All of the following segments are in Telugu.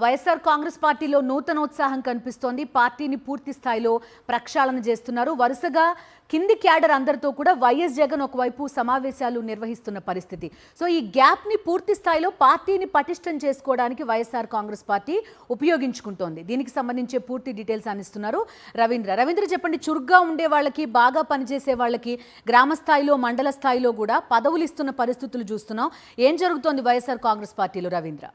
వైఎస్ఆర్ కాంగ్రెస్ పార్టీలో నూతనోత్సాహం కనిపిస్తోంది. పార్టీని పూర్తి స్థాయిలో ప్రక్షాళన చేస్తున్నారు. వరుసగా కింది క్యాడర్ అందరితో కూడా వైఎస్ జగన్ ఒకవైపు సమావేశాలు నిర్వహిస్తున్న పరిస్థితి. సో ఈ గ్యాప్ ని పూర్తి స్థాయిలో పార్టీని పటిష్టం చేసుకోవడానికి వైఎస్ఆర్ కాంగ్రెస్ పార్టీ ఉపయోగించుకుంటోంది. దీనికి సంబంధించి పూర్తి డీటెయిల్స్ అందిస్తున్నారు రవీంద్ర. చెప్పండి, చురుగ్గా ఉండే వాళ్ళకి, బాగా పనిచేసే వాళ్ళకి గ్రామ స్థాయిలో, మండల స్థాయిలో కూడా పదవులు ఇస్తున్న పరిస్థితులు చూస్తున్నాం. ఏం జరుగుతోంది వైఎస్ఆర్ కాంగ్రెస్ పార్టీలో రవీంద్ర?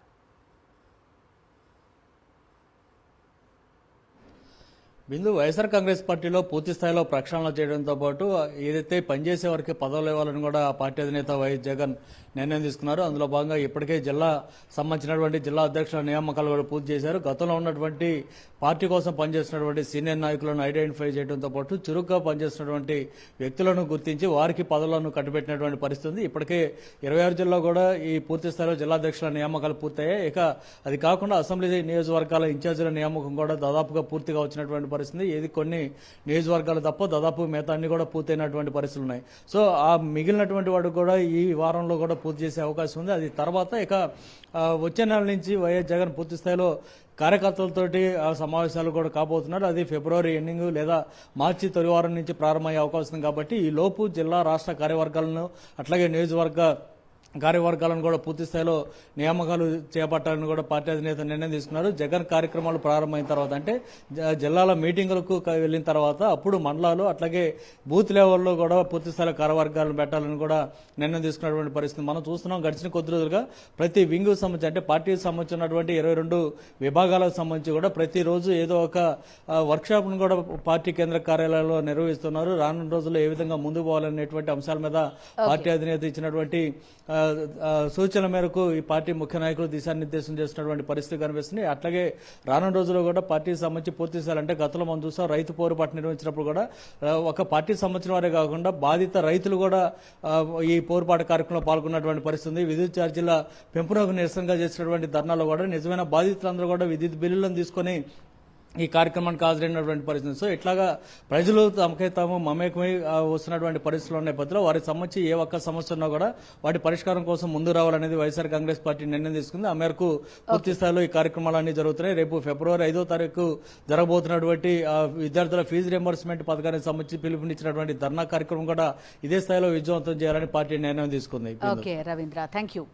బిందు వైఎస్ఆర్ కాంగ్రెస్ పార్టీలో పూర్తి స్థాయిలో ప్రక్షాళన చేయడంతో పాటు ఏదైతే పనిచేసే వారికి పదవులు ఇవ్వాలని కూడా ఆ పార్టీ అధినేత వైఎస్ జగన్ నిర్ణయం తీసుకున్నారు. అందులో భాగంగా ఇప్పటికే జిల్లా సంబంధించినటువంటి జిల్లా అధ్యక్షుల నియామకాలు కూడా పూర్తి చేశారు. గతంలో ఉన్నటువంటి పార్టీ కోసం పనిచేస్తున్నటువంటి సీనియర్ నాయకులను ఐడెంటిఫై చేయడంతో పాటు చురుగ్గా పనిచేస్తున్నటువంటి వ్యక్తులను గుర్తించి వారికి పదవులను కట్టుబెట్టినటువంటి పరిస్థితి ఉంది. ఇప్పటికే 26 జిల్లా కూడా ఈ పూర్తి స్థాయిలో జిల్లా అధ్యక్షుల నియామకాలు పూర్తయ్యాయి. ఇక అది కాకుండా అసెంబ్లీ నియోజకవర్గాల ఇన్ఛార్జీల నియామకం కూడా దాదాపుగా పూర్తిగా వచ్చినటువంటి పరిస్థితి. ఏది కొన్ని నియోజకవర్గాలు తప్ప దాదాపు మిగతా అన్ని కూడా పూర్తయినటువంటి పరిస్థితులు ఉన్నాయి. సో ఆ మిగిలినటువంటి వాడు కూడా ఈ వారంలో కూడా పూర్తి చేసే అవకాశం ఉంది. అది తర్వాత ఇక వచ్చే నెల నుంచి వైఎస్ జగన్ పూర్తి స్థాయిలో కార్యకర్తలతోటి ఆ సమావేశాలు కూడా కాబోతున్నారు. అది ఫిబ్రవరి ఎండింగ్ లేదా మార్చి తొలి వారం నుంచి ప్రారంభమయ్యే అవకాశం ఉంది. కాబట్టి ఈ లోపు జిల్లా రాష్ట్ర కార్యవర్గాలను అట్లాగే నియోజకవర్గ కార్యవర్గాలను కూడా పూర్తి స్థాయిలో నియామకాలు చేపట్టాలని కూడా పార్టీ అధినేత నిర్ణయం తీసుకున్నారు. జగన్ కార్యక్రమాలు ప్రారంభమైన తర్వాత అంటే జిల్లాల మీటింగులకు వెళ్ళిన తర్వాత అప్పుడు మండలాలు అట్లాగే బూత్ లెవెల్లో కూడా పూర్తి స్థాయిలో కార్యవర్గాలను పెట్టాలని కూడా నిర్ణయం తీసుకున్నటువంటి పరిస్థితి మనం చూస్తున్నాం. గడిచిన కొద్ది రోజులుగా ప్రతి వింగ్ సంబంధించి అంటే పార్టీకి సంబంధించినటువంటి 22 విభాగాలకు సంబంధించి కూడా ప్రతిరోజు ఏదో ఒక వర్క్షాప్ ను కూడా పార్టీ కేంద్ర కార్యాలయంలో నిర్వహిస్తున్నారు. రానున్న రోజుల్లో ఏ విధంగా ముందుకు పోవాలనేటువంటి అంశాల మీద పార్టీ అధినేత ఇచ్చినటువంటి సూచనల మేరకు ఈ పార్టీ ముఖ్య నాయకులు దిశానిర్దేశం చేస్తున్నటువంటి పరిస్థితి కనిపిస్తుంది. అట్లాగే రానున్న రోజుల్లో కూడా పార్టీకి సంబంధించి పూర్తి స్థాయి అంటే గతంలో మనం చూసాం రైతు పోరుబాటు నిర్వహించినప్పుడు కూడా ఒక పార్టీకి సంబంధించిన వారే కాకుండా బాధిత రైతులు కూడా ఈ పోరుబాటు కార్యక్రమంలో పాల్గొన్నటువంటి పరిస్థితి. విద్యుత్ ఛార్జీల పెంపునకు నిరసనగా చేసినటువంటి ధర్నాలో కూడా నిజమైన బాధితులందరూ కూడా విద్యుత్ బిల్లులను తీసుకొని ఈ కార్యక్రమానికి హాజరైనటువంటి పరిస్థితి. సో ఇట్లాగా ప్రజలు తమకై తాము మమేకమై వస్తున్నటువంటి పరిస్థితులు ఉన్న నేపథ్యంలో వారికి సంబంధించి ఏ ఒక్క సమస్య ఉన్నా కూడా వాటి పరిష్కారం కోసం ముందు రావాలనేది వైఎస్ఆర్ కాంగ్రెస్ పార్టీ నిర్ణయం తీసుకుంది. ఆ మేరకు పూర్తి స్థాయిలో ఈ కార్యక్రమాలన్నీ జరుగుతున్నాయి. రేపు ఫిబ్రవరి 5వ తారీఖు జరగబోతున్నటువంటి విద్యార్థుల ఫీజు రియంబర్స్మెంట్ పథకానికి సంబంధించి పిలుపునిచ్చినటువంటి ధర్నా కార్యక్రమం కూడా ఇదే స్థాయిలో విజయవంతం చేయాలని పార్టీ నిర్ణయం తీసుకుంది. Ravindra, thank you.